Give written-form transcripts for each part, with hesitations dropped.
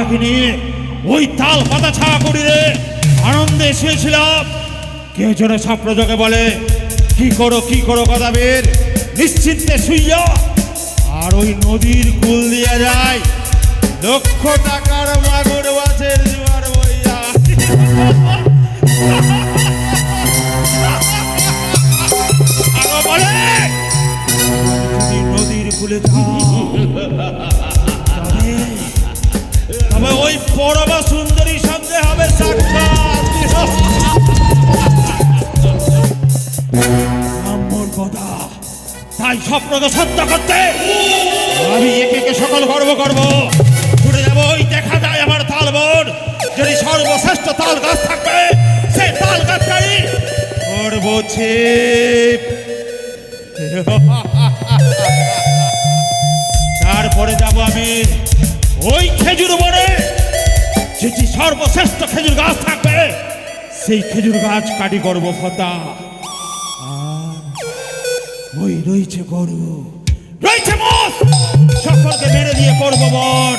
বেটাকে নিয়ে ওই তাল পাতা ছাড়া করি রে আনন্দে শুয়েছিলাম। কে যেন স্বপ্নযোগে বলে কি করো গদাবের নিশ্চিন্তে শুইয়া, আর ওই নদীর কুল দিয়া যায় লক্ষ টাকার মাগুর মাছের জোয়ার বইয়া। আরো বলে যদি নদীর কুলে তবে ওই পরমা সুন্দরী সঙ্গে হবে সাক্ষাৎ। কথা তাই স্বপ্নকে সত্য করতে আমি একে সকল গর্ব করব। ছুটে যাবো ওই দেখা যায় আমার তাল বন, যদি সর্বশ্রেষ্ঠ তাল গাছ থাকবে সেই তাল গাছটাই করবো ছিপ। তারপরে যাব আমি ওই খেজুর বনে, যেটি সর্বশ্রেষ্ঠ খেজুর গাছ থাকবে সেই খেজুর গাছ কাটি করবো ফতা। ওই রয়েছে গরু, রয়েছে মোষ, সকলকে মেরে দিয়ে করবো বর।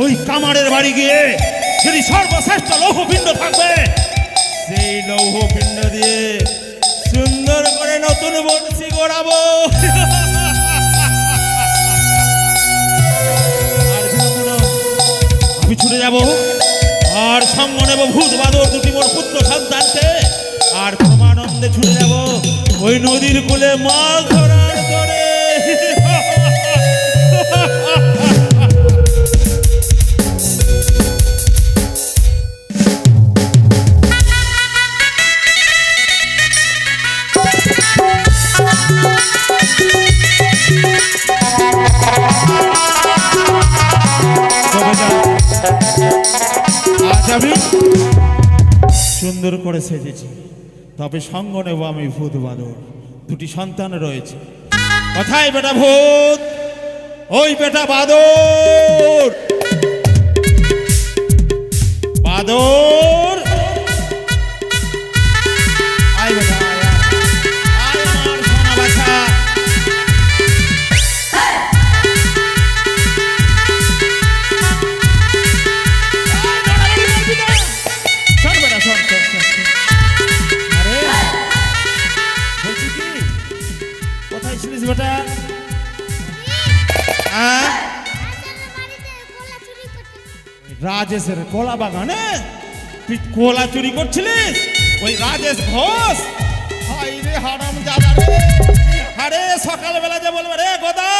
ওই কামারের বাড়ি গিয়ে যদি সর্বশ্রেষ্ঠ লৌহপিণ্ড থাকবে সেই লৌহপিণ্ড দিয়ে সুন্দর করে নতুন বংশী গড়াবো। আমি ছুটে যাব আর সঙ্গ নেব ভূত বাদর দুটি মোর পুত্র সন্তানকে, আর প্রমানন্দে ছুটে যাব ওই নদীর কূলে মাছ ধরার করে। আজ আমি সুন্দর করে সেজেছি, তবে সঙ্গ নেব আমি ভূত বাদর, দুটি সন্তান রয়েছে। কোথায় বেটা ভূত? ওই বেটা বাদর, বাদর আয় বেটা, আয় আমার সোনা বাছা। রাজেশের কলা বাগানে তুই কলা চুরি করছিলিস? ওই রাজেশ ঘোষ? হাই রে হারাম জাদা রে! আরে সকালবেলা যে বলবে রে গোদা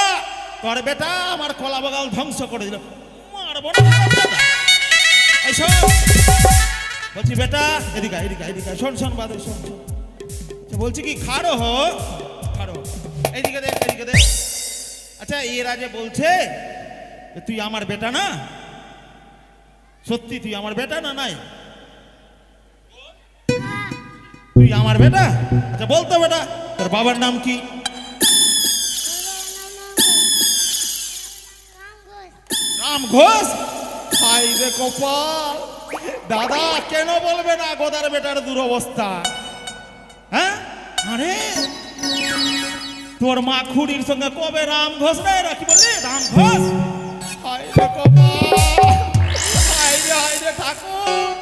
তোর বেটা আমার কলা বাগান ধ্বংস করে দিল, মারবো না হারাম জাদা। এই শোন বলছি বেটা, এদিকে এদিকে এদিকে শোন শোন বাদে শোন শোন বলছি কি খাড়ো হো, খাড়ো এইদিকে দেখ এদিকে দেখ। আচ্ছা এরা যে বলছে তুই আমার বেটা না, সত্যি তুই আমার বেটা না? নাই তুই আমার বেটা? আচ্ছা বলতো বেটা তোর বাবার নাম কি? রাম ঘোষ। হাই রে কপাল দাদা, কেন বলবে না গোদার বেটার দুরবস্থা? হ্যাঁ আরে তোর মা খুড়ির সঙ্গে কবে রাম ঘোষ রে রাখি বললি? রাম ঘোষ। হাই রে কপাল, হাই রে ঠাকুর।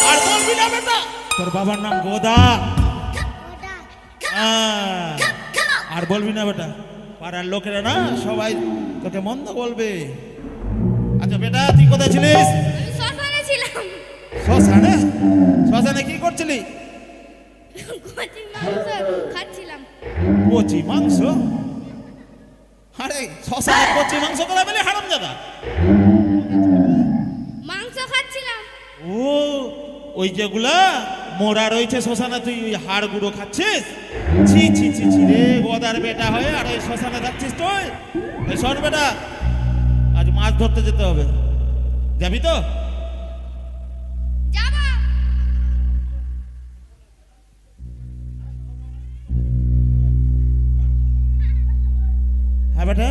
আর বলবি না বেটা তোর বাবার নাম গোদা। আর বলবি না বেটা, পাড়ার লোকেরা না সবাই তোকে মন্দ বলবে। আচ্ছা বেটা তুই কোথায় ছিলিস? শ্মশানে ছিলাম। শ্মশানে? শ্মশানে কি করছিলি? কচি মাংস খাচ্ছিলাম। কচি মাংস? আরে শ্মশানে কচি মাংস করে বলে হারামজাদা? মাংস খাচ্ছিলাম। ও ওই যেগুলা মোরা রয়েছে শ্মশানে তুই ওই হাড় গুঁড়ো খাচ্ছিস? ছি ছি ছি ছি রে গোদার বেটা হয়ে আর ওই শ্মশানে যাচ্ছিস তুই? এই শোন বেটা, আজ মাছ ধরতে যেতে হবে, যাবি তো? যাব। হ্যাঁ বেটা,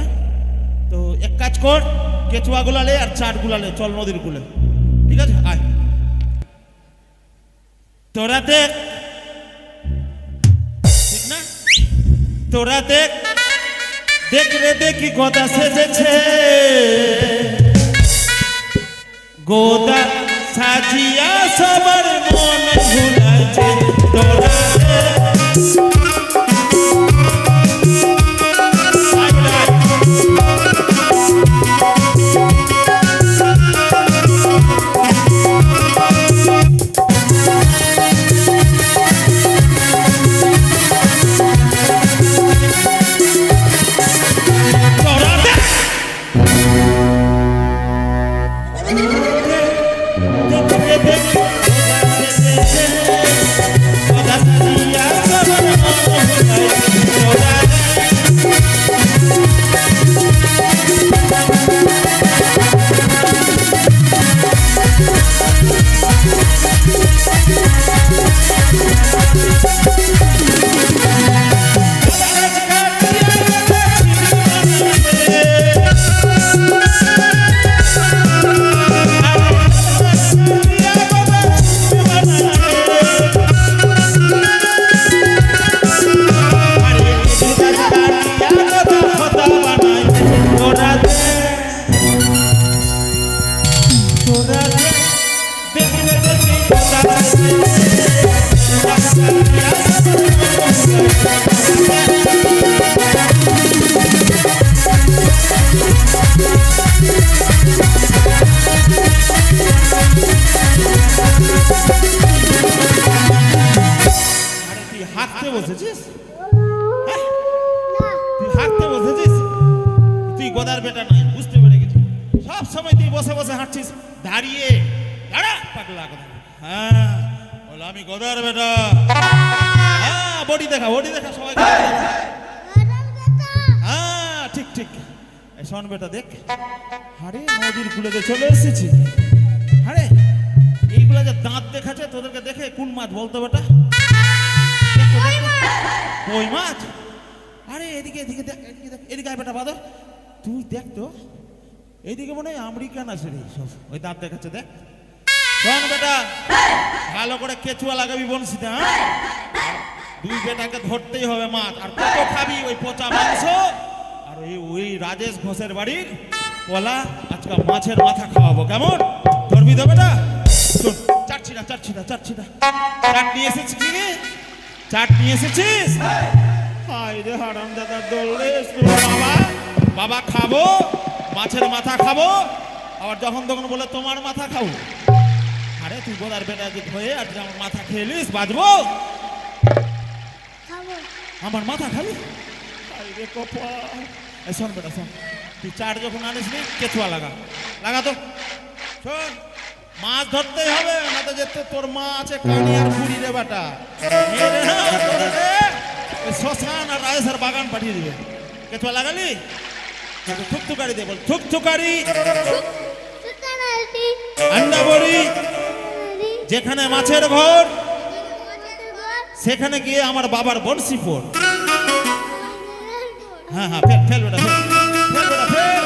তো এক কাজ কর, কেঁচুয়া গুলালে আর চাট গুলালে, চল নদীর কুলে। ঠিক আছে আয়। তোরা দেখ, ঠিক না? তোরা দেখ দেখ রে দেখি কথা সেজেছে, গোদা সাজিয়া সবার মন ভুলাইছে তোরা হাঁটতে বসেছিস? হ্যাঁ? তুই হাঁটতে বসেছিস? তুই গোদার বেটা নাই, বুঝতে পেরে গেছি। সব সময় তুই বসে বসে হাঁটছিস, দাঁড়িয়ে দাঁড়া পাগলা কথা। হ্যাঁ বলো আমি গোদার বেটা। হ্যাঁ বডি দেখা সবাই। হ্যাঁ ঠিক ঠিক। এই শোন বেটা দেখ, আরে নদীর কূলেতে চলে এসেছি। আরে এইগুলা যে দাঁত দেখাচ্ছে তোদেরকে দেখে কোন মাছ বলতো বেটা? কই মাছ? আরে এদিকে এদিকে দেখ, এদিকে দেখ, এদিকে আয় বেটা বাদর, তুই দেখ তো এইদিকে মনে হয় আমেরিকান আছে রে সব, ওই দাঁত দেখাচ্ছে দেখ। শোন বেটা, ভালো করে কেঁচুয়া লাগাবি বনশিতে। হ্যাঁ দুই বেটাকে ধরতেই হবে মাছ। আর কত খাবি ওই পচা মাংস? আর ওই রাজেশ ঘোষের বাড়ির কলা, আজকে মাছের মাথা খাওয়াবো, কেমন? ধরবি তো বেটা? শোন, চাটছি না চাট নিয়ে এসেছিস কি রে? চাট নিয়ে এসেছিস? হাই রে হারাম দাদার দোল রে। বাবা খাবো, মাছের মাথা খাবো, আবার যখন তখন বলে তোমার মাথা খাবো। আরে তুই গোদার বেটা যে হয়ে আজকে আমার মাথা খেলিস, বাজবো? আমার মাথা খালি? হাই রে কপাল। এই শোন বেটা শোন, তুই চাট যখন আনিস নি কেঁচুয়া লাগা তো। শোন, মাছ ধরতেই হবে, না তো যেতে তোর মা আছে কানি আর পুরি রে বেটা, শ্মশান আর রাজেশের বাগান পাঠিয়ে দিবে। কেঁচুয়া লাগালি? থুকথুকারি দে, বল থুকথুকারি, আন্ডা বড়ি, যেখানে মাছের ঘর সেখানে গিয়ে আমার বাবার বনশি ফোর। হ্যাঁ ফেল বেটা, ফেল।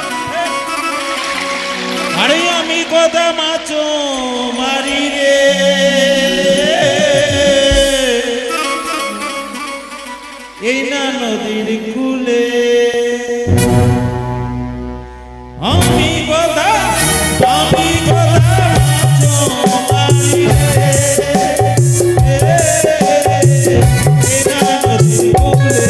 আরে আমি গোদা মাছ মারি রে, এই না নদীর কূলে। আমি গোদা মাছ মারি রে, এই না নদীর কূলে।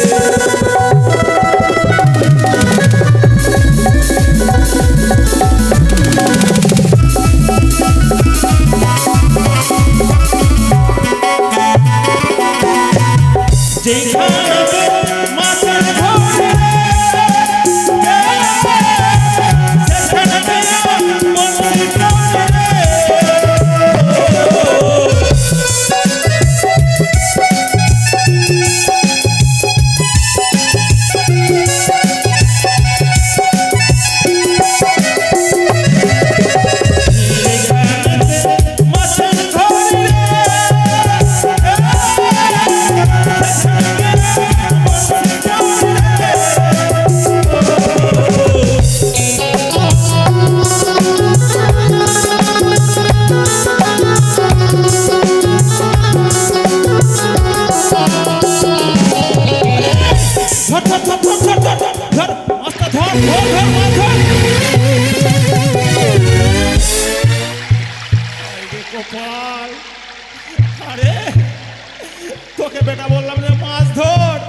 তোকে বেটা বললাম যে মাছ ধর,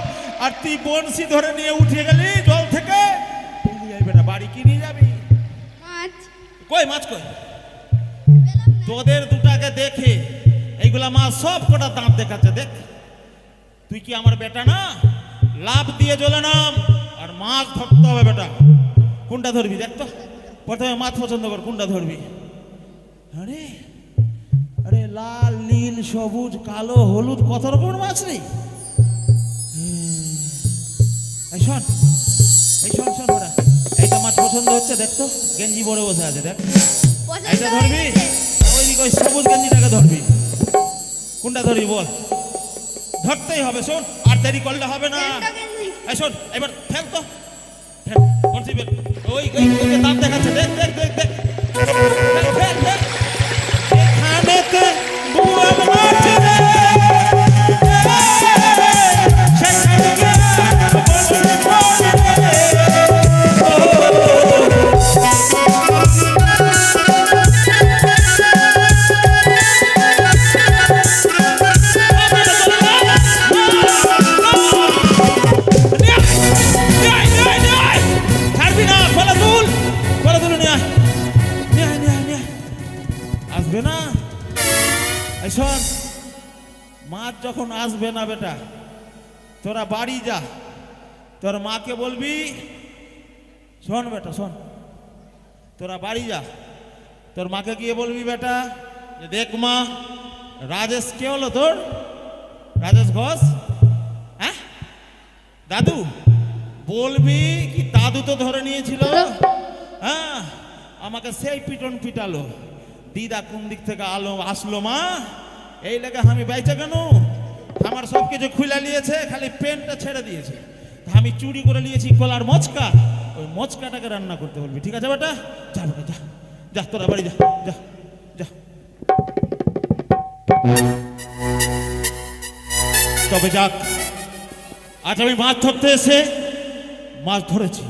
আর তুই বনশি ধরে নিয়ে উঠে গেলি জল থেকে। এই বেটা বাড়ি কি নিয়ে যাবি? মাছ কই মাছ কই? পেলাম না। তোদের দুটাকে দেখে এইগুলা মাছ সব কটা দাঁত দেখাচ্ছে। দেখ তুই কি আমার বেটা না? লাভ দিয়ে জলে নাম, আর মাছ ধরতে হবে বেটা। কোনটা ধরবি দেখ তো, প্রথমে মাছ পছন্দ কর, কোনটা ধরবি? আরে আরে লাল নীল সবুজ কালো হলুদ কত রকমের মাছ রে। এই শোন, এই শোন শোন ওরা, এইটা মাছ পছন্দ হচ্ছে, দেখ তো গেঞ্জি পরে বসে আছে, দেখ পছন্দ এইটা হয়ে ধরবি, গেছে। ওইদিকে ওই সবুজ গেঞ্জিটাকে ধরবি। কোনটা ধরবি বল? ধরতেই হবে, শোন আর দেরি করলে হবে না। গেন্দা গেঞ্জি। এই শোন এবার ফেল তো, ফেল বলছি ফেল। ওই ওই ওই যে দাঁত দেখাচ্ছে, দেখ দেখ দেখ দেখ, ফেল ফেল ফেল। এখানেতে বুয়া মাছ রে, সেখানে বলছি বল রে। ছাড়বি না, ফেলে তুল, ফেলে তুলে নিয়ে আয়, নিয়ে আয়, নিয়ে আয়, নিয়ে আয়। আসবে না। এই শোন, মাছ যখন আসবে না বেটা, তোরা বাড়ি যা, তোর মাকে বলবি, শোন বেটা শোন, তোরা বাড়ি যা, তোর মাকে গিয়ে বলবি বেটা যে দেখ মা, রাজেশ কে হলো তোর? রাজেশ ঘোষ, হ্যাঁ দাদু বলবি কি? দাদু তো ধরে নিয়েছিল, হ্যাঁ আমাকে সেই পিটন পিটালো। দিদা কোন দিক থেকে আসলো মা, এই লেগে আমি বাইচে কেন? আমার সব কিছু খুলে নিয়েছে, খালি পেনটা ছেড়ে দিয়েছে। আমি চুরি করে নিয়েছি কলার মচকা, ওই মচকাটাকে রান্না করতে বলবি, ঠিক আছে বেটা? যা বেটা যা, যা তোরা বাড়ি যা, যা যা। তবে যাক, আজ আমি মাছ ধরতে এসে মাছ ধরেছি।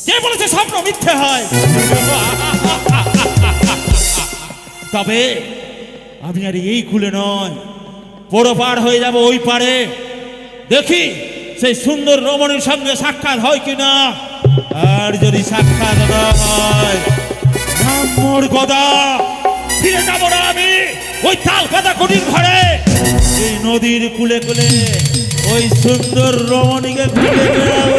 কে বলেছে স্বপ্ন মিথ্যে হয়? তবে আমি আর এই কুলে নয়, বড় পার হয়ে যাব ওই পারে, দেখি সেই সুন্দর রমণীর সঙ্গে সাক্ষাৎ হয় কিনা। আর যদি সাক্ষাৎ না হয়, মোর গদা ফিরে যাব না আমি ওই তাল পাতা কুটির ঘরে। এই নদীর কুলে কুলে ওই সুন্দর রমণীকে খুঁজে বেড়াবো।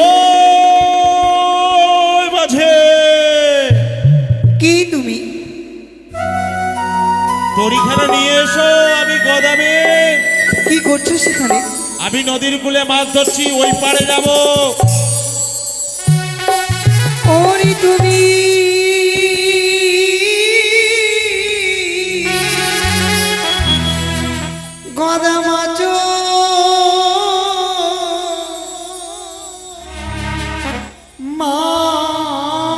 ওই মাঝে কি তুমি? তরিখানা নিয়ে এসো, আমি গদাবে। কি করছো সেখানে? আমি নদীর কূলে মাছ ধরছি, ওই পারে যাব। ওরে তুমি গদা মাছ মারো,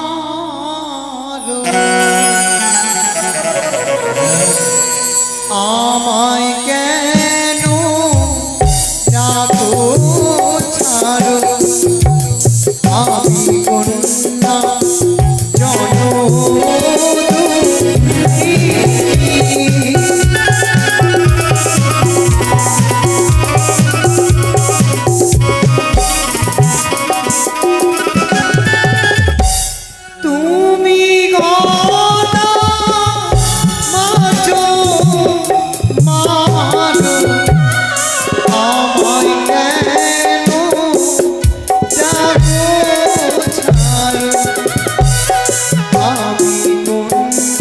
আমায় কেন ডাকো ছাড়ো, আমি কন্যা তুমি গদা মাছ মারো, আমায় কেন ডাকো ছাড়ো, আমি কন্যা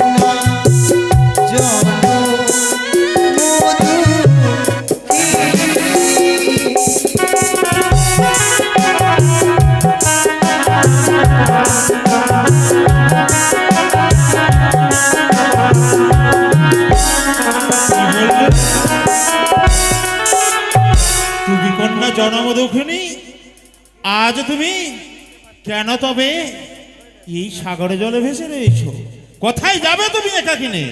জনমধুরী। তুমি কন্যা জনমদুখিনী, আজ তুমি কেন তবে এই সাগরে জলে ভেসে রয়েছো? কোথায় যাবে তুমি একাকিনে?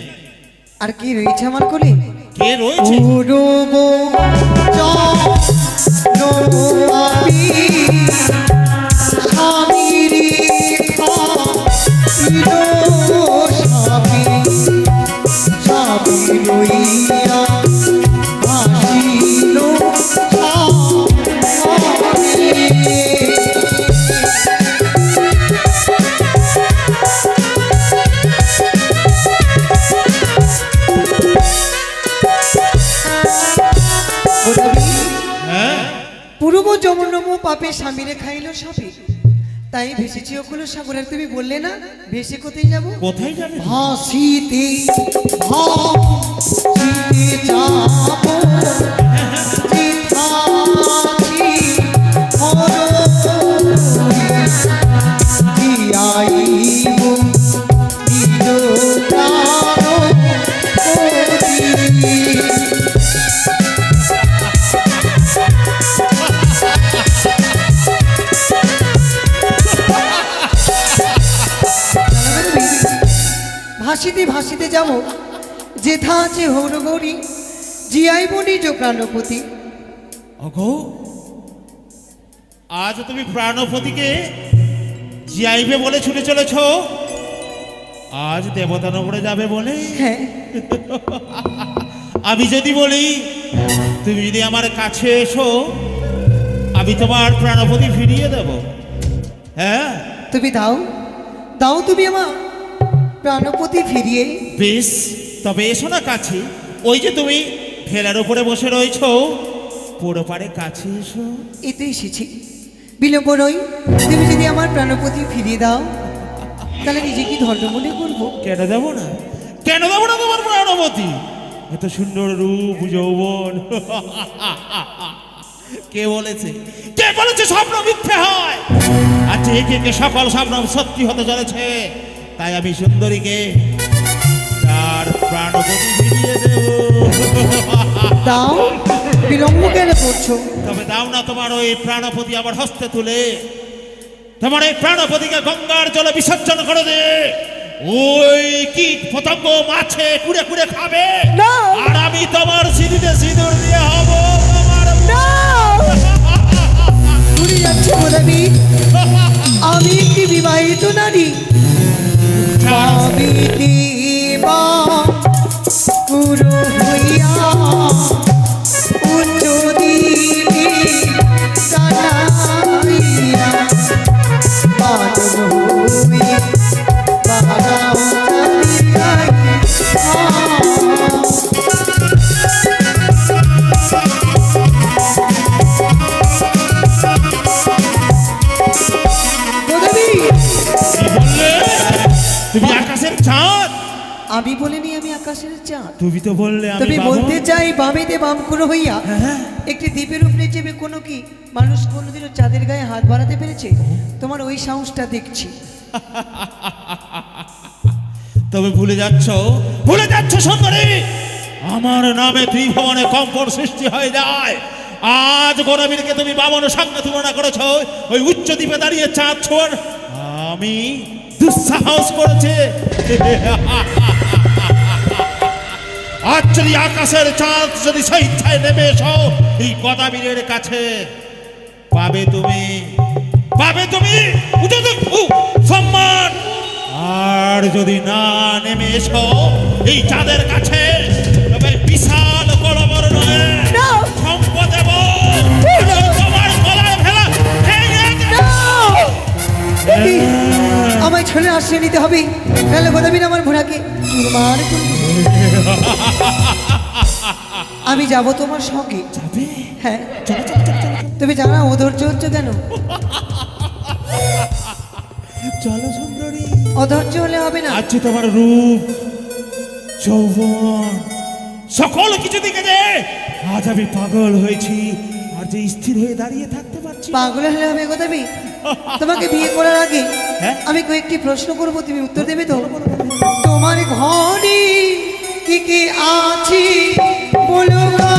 আর কি রয়েছে আমার কোলে? কে রয়েছে? পূরব জনমপি স্বামীর খাইল স্বামী, স্বামী রইয়া ভাসিল সামনে। হ্যাঁ পূর্ব যমনম পাপে স্বামীরে খাইল সাপে, তাই ভেসেছি অকুল সাগরে। তুমি বললে না ভেসে কোথায় যাব? কোথায় যাবে? ভাসিতে ভাসিতে যাব যেথাছি হরণি, জিয়াইব নিজ প্রাণপতি। ভাসিতে ভাসিতে যাব যেথা আছে হৌরগৌরী, জিয়াইব নিজ প্রাণপতি। অগো, আজ তুমি প্রাণপতিকে জিয়াইবে বলে ছুটে চলেছ, আজ দেবতা নগরে যাবে বলে? হ্যাঁ, আমি যদি বলি তুমি যদি আমার কাছে এসো, আমি তোমার প্রাণপতি ফিরিয়ে দেব। হ্যাঁ তুমি দাও দাও, তুমি আমার প্রাণপতি ফিরিয়ে। বেশ, তবে এসো না কাছে। ওই যে তুমি ঠেলার উপরে বসে রয়েছ, পুরো পারে কাছে এসো। এতে এসেছি, বিলম্ব নই। তুমি যদি আমার প্রাণপতি ফিরিয়ে দাও, তাহলে নিজেকে ধন্য মনে করবো। কেন দেব না, কেন দেব না তোমার প্রাণপতি? এত সুন্দর রূপ যৌবন। কে বলেছে, কে বলেছে স্বপ্ন মিথ্যে হয়? আচ্ছা, একে একে সকল স্বপ্ন সত্যি হতে চলেছে। তাই আমি সুন্দরীকে তার প্রাণপতি ফিরিয়ে দেব। দাও, বিলম্ব কেন করছো? তবে দাও না তোমার ওই প্রাণপতি আমার হস্তে তুলে। তোমার এই প্রাণপতিকে গঙ্গার জলে বিসর্জন করে দে। ওই কীট পতঙ্গ মাছে কুড়ে কুড়ে খাবে, না। আর আমি তোমার সিঁদুরে সিঁদুর দিয়ে হব তোমার। ভুলে যাচ্ছে গোলাপি, আমি একটি বিবাহিত নারী। ভাবিতে বা পুরো হইয়া উচ্চ দিনে জানাইয়া বাদল হয়ে বাগাও তুমি আকাশের চাঁদ। আমি বলিনি আমি আকাশের চাঁদ। তুমি তো বললে আমি তুমি বামন। বলতে চাই বামেতে বাম করে হইয়া হ্যাঁ। একটি দ্বীপের উপরে চেপে কোনো কি মানুষ কোনোদিনও চাঁদের গায়ে হাত বাড়াতে পেরেছে? তোমার ওই সাহসটা দেখছি। তবে ভুলে যাচ্ছ সুন্দরী, আমার নামে ত্রিভুবনে কম্পন সৃষ্টি হয়ে যায়। আজ গণবীরকে তুমি বামনের সঙ্গে তুলনা করেছ ওই উচ্চ দ্বীপে দাঁড়িয়ে চাঁদ ছোঁয়ার। আমি দুঃসাহস করেছে। আজ যদি আকাশের চাঁদ যদি স্বেচ্ছায় নেমে এসো এই গদাবীরের কাছে, পাবে তুমি সম্মান। আর যদি না নেমে এসো এই চাঁদের কাছে, তবে বিশাল কলবর নয় সম্পদ দেব তোমার গলায় ফেলা ভেঙে দেব। আমায় ছেলে আশ্রয় নিতে হবে, তাহলে গোদাবিন আমার ঘোড়াকে চুরমার করবে। আমি যাব তোমার সঙ্গে। যাবে? হ্যাঁ, চলো চলো চলো চলো তুমি জানো অধৈর্য হচ্ছে কেন? চলো সুন্দরী। অধৈর্য হলে হবে না। আজ তোমার রূপ যৌবন সকল কিছু দিকে যে আজ আমি পাগল হয়েছি, আর যে স্থির হয়ে দাঁড়িয়ে থাকতে পারছি। পাগল হলে হবে গোদাবি? তোমাকে বিয়ে করার আগে হ্যাঁ? আমি কয়েকটি প্রশ্ন করব, তুমি উত্তর দেবে তো? তোমার ঘরে কি কি আছে বলো না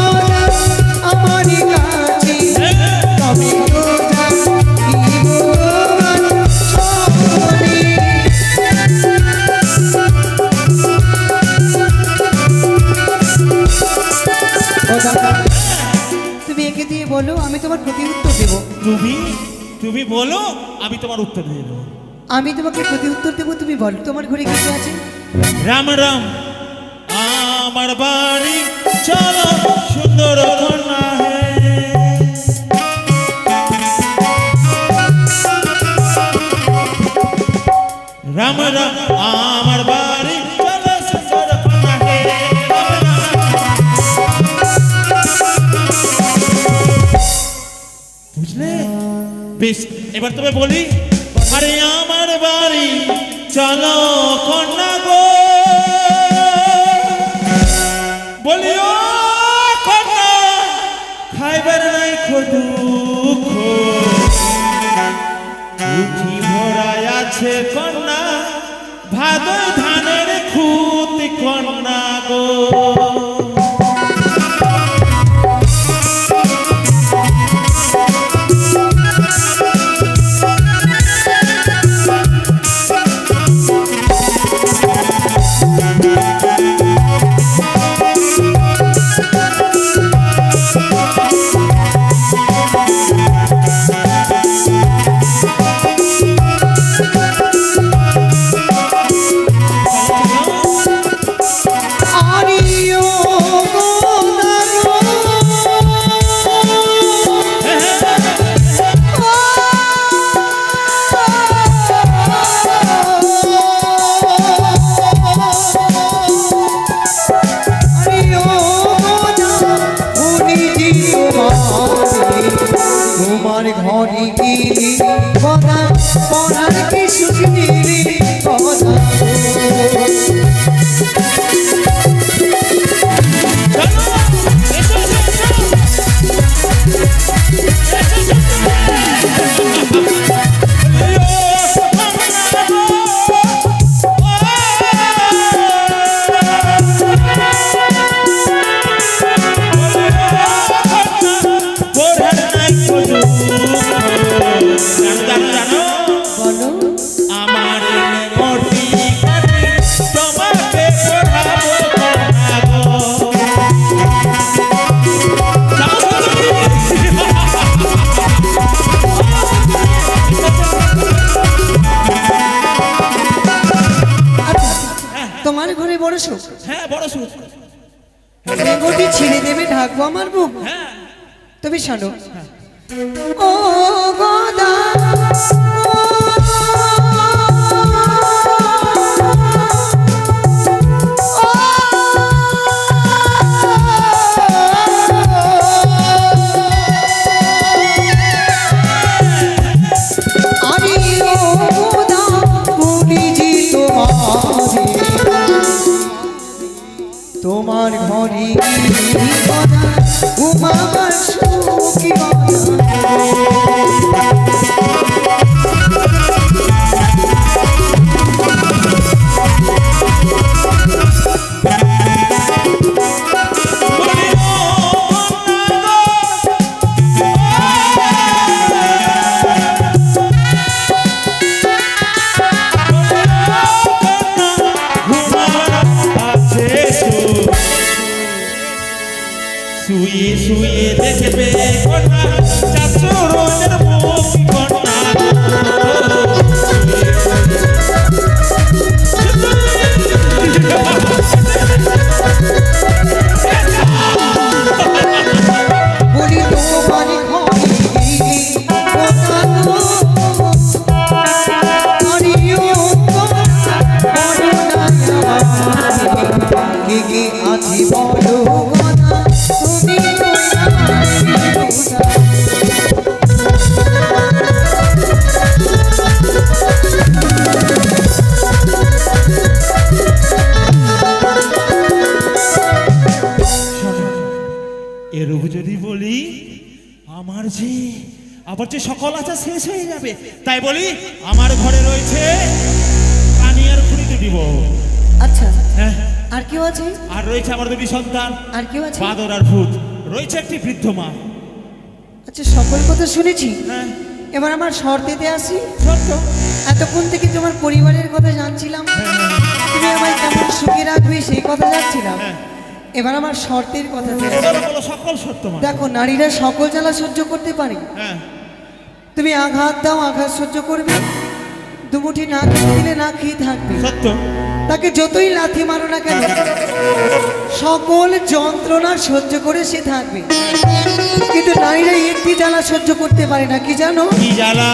আমার কাছে, তবে তো জানিব তোমার সকলে। ও দাদা, তুমি একে দিয়ে বলো, আমি তোমার প্রতি উত্তর দেবো। তুমি বলো, আমি তোমার উত্তর দিয়ে দেবো। আমি তোমাকে প্রতি উত্তর দেবো, তুমি বলো তোমার ঘরে কি কি আছে। রাম রাম আমার বাড়ি চলো সুন্দর কন্যা হে রাম রাম আমার বাড়ি চলো সুন্দর কন্যা হে রাম রাম। বুঝলে বেশ এবার তবে বলি আরে আমার বাড়ি চলো কন্যা গো বলিও কন্যা খাইবার নাই দুঃখ উঠি ভরাই আছে কন্যা ভাদর ধানের খুত কন্যা গো তোমার ঘরে গিয়ে কথা পড়ার কি শুনিলি কথা তোমার ঘরে বড় সুখ হ্যাঁ বড় সুখ গতি ছিঁড়ে দেবে ঢাকবো আমার বুক হ্যাঁ তুমি শোনো ও গদা তোমার ঘরে ঘুমাবার সুখী শুয়ে শুয়ে দেখবে কন্যা চাচুরের মুখ কন্যা বলি তোমার ঘরে আছি বলো তুমি এরূপ যদি বলি আমার যে আবার যে সকল আশা শেষ হয়ে যাবে তাই বলি আমার ঘরে রয়েছে কানিয়ার খুঁড়িতে দিব আচ্ছা হ্যাঁ আর কেউ আছে আর রয়েছে আমার দুটি সন্তান আর কেউ আছে বাদর আর ভূত রয়েছে একটি বৃদ্ধ মা আচ্ছা সকল কথা শুনেছি হ্যাঁ এবার আমার শর্তেতে আসি সত্য এতক্ষণ থেকে তোমার পরিবারের কথা জানছিলাম তুমি আমায় কেমন সুখে রাখবে সেই কথা জানছিলাম হ্যাঁ। এবার আমার শর্তের কথা বলো, বলো, সকল সত্য মা দেখো নারীরা সকল জ্বালা সহ্য করতে পারে হ্যাঁ তুমি আঘাত দাও আঘাত সহ্য করবে দুমুঠি না খেয়ে দিলে না খেয়ে থাকবে সত্য তাকে যতই লাথি মারো না কেন সকল যন্ত্রণা সহ্য করে সে থাকবে, কিন্তু নারীরা একটি জ্বালা সহ্য করতে পারে না, কি জানো? কি জ্বালা?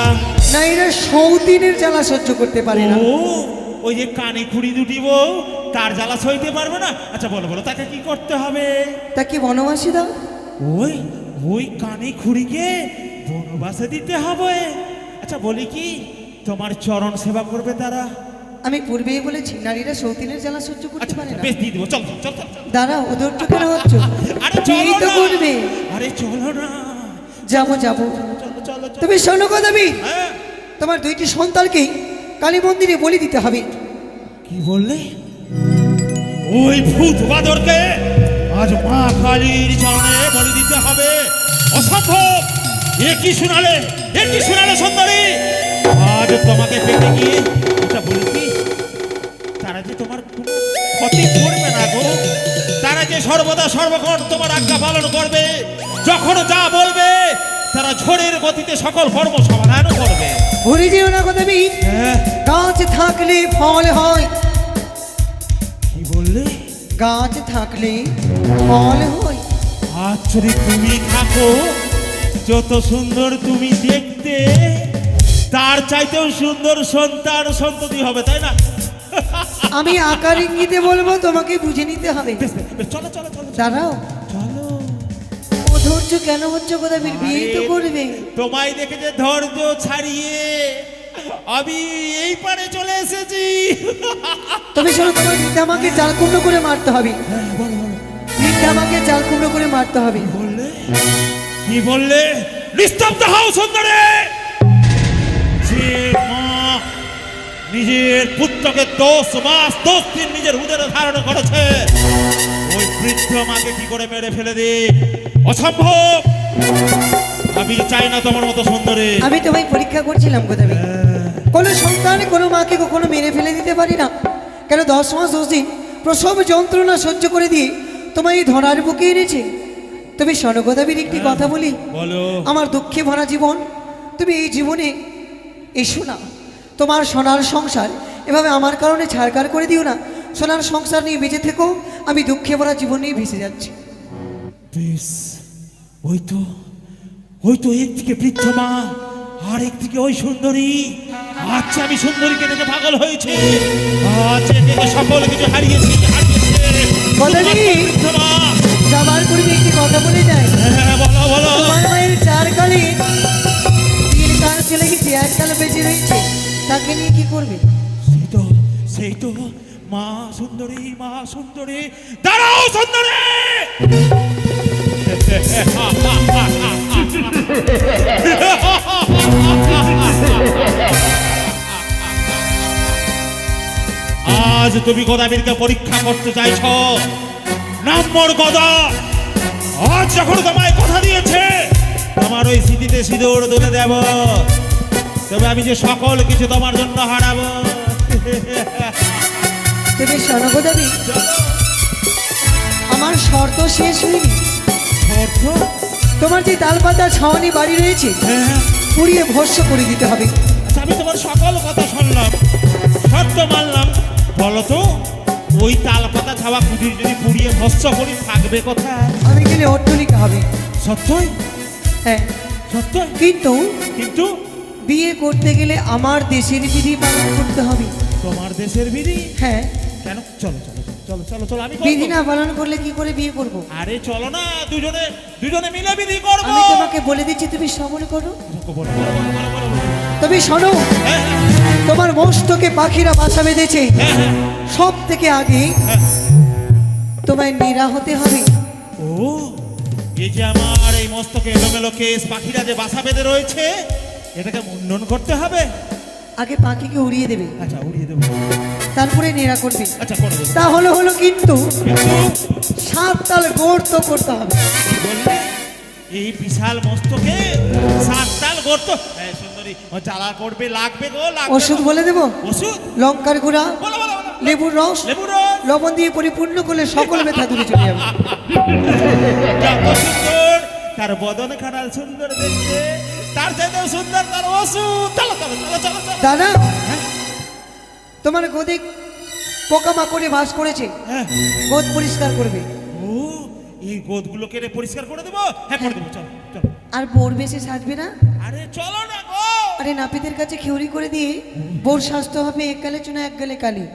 নারীরা সৌতিনের জ্বালা সহ্য করতে পারে না। ও, ওই যে কানে খুঁড়ি দুটি বউ, তার জ্বালা সইতে পারবে না? আচ্ছা বলো বলো, তাকে কি করতে হবে? তা কি বনবাসী দাও? ওই ওই কানে খুঁড়িকে বনবাসে দিতে হবে। আচ্ছা বলি কি, তোমার চরণ সেবা করবে তারা? আমি পূর্বেই বলেছি নারীরা সৌতিনের জ্বালা সহ্য করতে আচ্ছা পারে না। বেশ দিয়ে দেবো, চল চল চল চল। দাঁড়াও, অধৈর্য কেন হচ্ছ? আরে এই চলো তো না। করবে। আরে চলো না। যাবো যাবো। চলো চলো চলো। তুমি শোনো কথা, হ্যাঁ, তোমার দুইটি সন্তানকেই কালী মন্দিরে বলি দিতে হবে। কি বললে? ওই ভূত বাদরকে আজ মা কালীর চরণে বলি দিতে হবে? অসম্ভব! এ কি শোনালে, এ কি শোনালে সুন্দরী? আজ তোমাকে পেতে গিয়ে এটা বলি কি, তারা যে তোমার কোনো ক্ষতি করবে না গো, তারা যে সর্বদা সর্বক্ষণ তোমার আজ্ঞা পালন করবে, যখন যা বলবে তারা ঝড়ের গতিতে সকল কর্ম সমাধান করবে। ভুলে যেও না কথা, হ্যাঁ, গাছ থাকলে ফল হয়। কি বললে? গাছ থাকলে ফল হয়। আজ যদি তুমি থাকো, যত সুন্দর তুমি দেখতে, তার চাইতেও সুন্দর সন্তান সন্ততি হবে, তাই না? আমি আকার ইঙ্গিতে বলবো, তোমাকে বুঝে নিতে হবে। বেশ, বেশ, বেশ, চলো চলো চলো চলো। দাঁড়াও, চলো। অধৈর্য কেন হচ্ছে কথা? বিয়ে তো করবে। তোমায় দেখে যে ধৈর্য ছাড়িয়ে আমি এই পারে চলে এসেছি। তবে শোনো, তোমার বৃদ্ধা আমাকে চাল কুমড়ো করে মারতে হবে। হ্যাঁ, বলো বলো। বৃদ্ধা আমাকে চাল কুমড়ো করে মারতে হবে। বললে কি বললে? নিস্তব্ধ হও সুন্দরী। যে মা নিজের পুত্রকে 10 মাস 10 দিন নিজের উদরে ধারণ করেছে, ওই বৃদ্ধ মাকে কি করে মেরে ফেলে দে? অসম্ভব! আমি চাই না তোমার মতো সুন্দরী। আমি তোমায় পরীক্ষা করছিলাম কথা। কোনো সন্তান কোনো মাকে কখনো মেরে ফেলে দিতে পারি না। কেন 10 মাস 10 দিন প্রসব যন্ত্রণা সহ্য করে দিয়ে তোমায় এই ধরার বুকে এনেছে। তবে স্বর্ণগোদাবীর একটি কথা বলি, বলো। আমার দুঃখে ভরা জীবন, তুমি এই জীবনে এসো না। তোমার সোনার সংসার এভাবে আমার কারণে ছাড়কার করে দিও না। সোনার সংসার নিয়ে বেঁচে থেকো, আমি দুঃখে ভরা জীবন নিয়ে ভেসে যাচ্ছি। বেশ, ওই তো একদিকে বৃদ্ধ মা, আর একদিকে ওই সুন্দরী। আচ্ছা, আমি সুন্দরীকে দেখে পাগল হয়েছে। আজ একে সকল কিছু হারিয়েছি, বলো নি? বৃদ্ধ মা। যাবার পূর্বে একটি কথা বলে যায়। হ্যাঁ, বলো বলো। তোমার মায়ের 4 কালে 3 কাল চলে গেছে, 1 কাল বেঁচে রয়েছে, তাকে নিয়ে কি করবে? সেই তো মা সুন্দরী, দাঁড়াও সুন্দরী। আজ তুমি গোদাবীরকে পরীক্ষা করতে চাইছ। নম্বর গদা, আজ যখন তোমায় কথা দিয়েছে তোমার ওই স্মৃতিতে সিঁদুর তুলে দেব, তবে আমি যে সকল কিছু তোমার জন্য হারাবো। তুমি স্বর্ণগোদাবী, আমার শর্ত শেষ হয়নি। অর্থ? তোমার যে তালপাতা ছাওয়ানি বাড়ি রয়েছে, হ্যাঁ, পুড়িয়ে ভস্য করে দিতে হবে। আচ্ছা, আমি তোমার সকল কথা শুনলাম, শর্ত মানলাম। বলো তো, ওই তালপাতা ছাওয়া কুটির যদি পুড়িয়ে ভস্য করি, থাকবে কোথায়? আমি গেলে অট্টলিকা হবে। সত্যই? হ্যাঁ, সত্যই? কিন্তু কিন্তু বিয়ে করতে গেলে আমার দেশের বিধি পালন করতে হবে। তোমার দেশের বিধি? হ্যাঁ, কেন? চলো চলো চলো চলো চলো, আমি করবো। বিধি না পালন করলে কি করে বিয়ে করব? আরে চলো না, দুজনে মিলে বিধি করবো। আমি তোমাকে বলে দিচ্ছি, তুমি শ্রবণ করো। বলো, বলো, বলো, বলো, বলো। তবে শোনো, হ্যাঁ, তোমার মস্তকে পাখিরা বাসা বেঁধেছে। হ্যাঁ, হ্যাঁ, সব থেকে আগে হ্যাঁ। তোমায় নিরা হতে হবে। ও, এই যে আমার এই মস্তকে এলোমেলো কেস, পাখিরা যে বাসা বেঁধে রয়েছে, এটাকে মুন্ডন করতে হবে। আগে পাখিকে উড়িয়ে দেবে, আচ্ছা, উড়িয়ে দেবো। তারপরে নেড়া করবে। আচ্ছা, করে দেবো। তাহলে হলো, কিন্তু কিন্তু 7 তাল গর্ত করতে হবে। কি বললে? এই বিশাল মস্তকে 7 তাল গর্ত? এই সুন্দরী, ও জ্বালা করবে, লাগবে গো, লাগবে। ওষুধ বলে দেবো, ওষুধ? লঙ্কার গুঁড়া, বলো, বলো, বলো। লেবুর রস, লেবুর রস। লবণ দিয়ে পরিপূর্ণ করলে সকল ব্যথা দূরে চলে যাবে। যত সুন্দর তার বদন খানাল সুন্দর দেখতে, তার চাইতেও সুন্দর তার ওষুধ। চলো চলো চলো চলো চলো। দাদা, হ্যাঁ? তোমার গদি পোকামাকড়ে বাস করেছে, হ্যাঁ গোদ পরিষ্কার করবে। ও এই গোদগুলো কেটে পরিষ্কার করে দেবো। হ্যাঁ করে দেবো, চলো চলো। আর বোর বেশি সাজবে না। আরে চলো না গো। আরে নাপিতের কাছে খেউরি করে দিয়ে বোর স্বাস্থ্য হবে, এক গালে চুনা এক গালে কালি।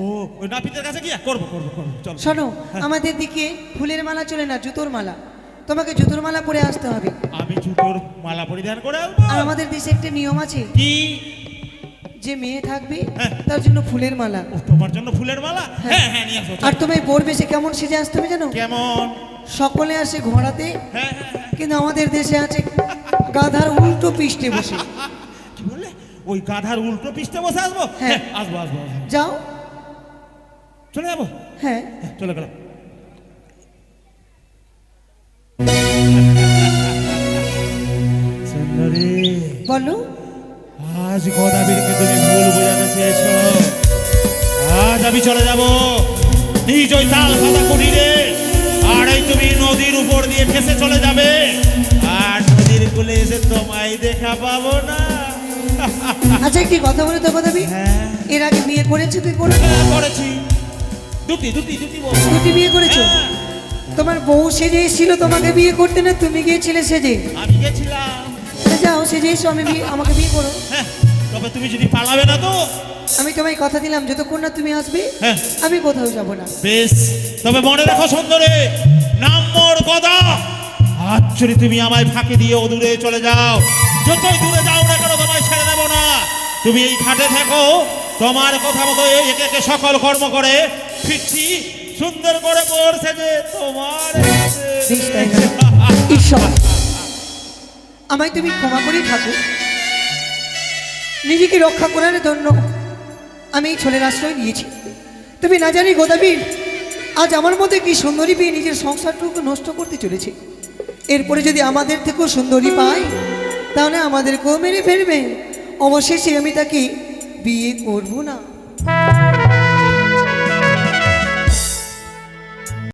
ও ওই নাপিতের কাছে গিয়া করবো করবো করবো, চলো। শোনো, আমাদের দিকে ফুলের মালা চলে না, জুতোর মালা। তোমাকে জুতোর মালা পরে আসতে হবে। আমি জুতোর মালা পরিধান করে আসবো। আর আমাদের দেশে একটা নিয়ম আছে, কি? যে মেয়ে থাকবে হ্যাঁ। তার জন্য ফুলের মালা। ও তোমার জন্য ফুলের মালা? হ্যাঁ হ্যাঁ নিয়ে আসবো, চলো। আর তোমায় বোর বেশি কেমন সেজে আসতে হবে জানো? কেমন? সকলে আসে ঘোড়াতে, হ্যাঁ হ্যাঁ হ্যাঁ। কিন্তু আমাদের দেশে আছে গাধার উল্টো পৃষ্ঠে বসে। কি বললে? ওই গাধার উল্টো পৃষ্ঠে বসে আসবো? হ্যাঁ। আসবো আসবো আসবো। যাও। চলে যাবো? হ্যাঁ, হ্যাঁ, চলে গেলাম। সুন্দরী, বলো। আজ গদাবীরকে তুমি ভুল বোঝাতে চেয়েছো। আজ আমি চলে যাব নিজ ওই তাল খাতা কুটিরে, আর এই তুমি নদীর উপর দিয়ে ভেসে চলে যাবে, আর নদীর কূলে এসে তোমায় দেখা পাবো না। আচ্ছা, একটি কথা বলে তো গদাবীর, হ্যাঁ এর আগে বিয়ে করেছো কি করে? হ্যাঁ, করেছি। দুটি দুটি দুটি বউ। দুটি বিয়ে করেছো? হ্যাঁ, তোমার বউ সেজে এসেছিল তোমাকে বিয়ে করতে, না তুমি গিয়েছিলে সেজে? আমি গেছিলাম। তা যাও, সেজে এসো, আমাকে বিয়ে করো। হ্যাঁ, তবে তুমি যদি পালাবে না তো? আমি তোমায় কথা দিলাম, যতক্ষণ না তুমি আসবে হ্যাঁ আমি কোথাও যাব না। বেশ, তবে মনে রাখো সুন্দরী, নাম মোর গদা। আজ যদি তুমি আমায় ফাঁকি দিয়ে ও দূরে চলে যাও, যতই দূরে যাও না কেন তোমায় ছেড়ে দেবো না। তুমি এই ঘাটে থাকো, তোমার কথা মতো একে একে সকল কর্ম করে ফিরছি সুন্দর করে পড়ছে যে তোমার কাছে। বেশ, তাই না? ঈশ্বর, আমায় তুমি ক্ষমা করে থাকো। নিজেকে রক্ষা করার জন্য আমি এই ছোলের আশ্রয় নিয়েছি। তুমি না জানি গোদাবীর, আজ আমার মধ্যে কি সুন্দরী পেয়ে নিজের সংসারটুকু নষ্ট করতে চলেছে। এরপরে যদি আমাদের থেকেও সুন্দরী পায়, তাহলে আমাদেরকেও মেরে ফেলবে। অবশেষে আমি তাকে বিয়ে করব না।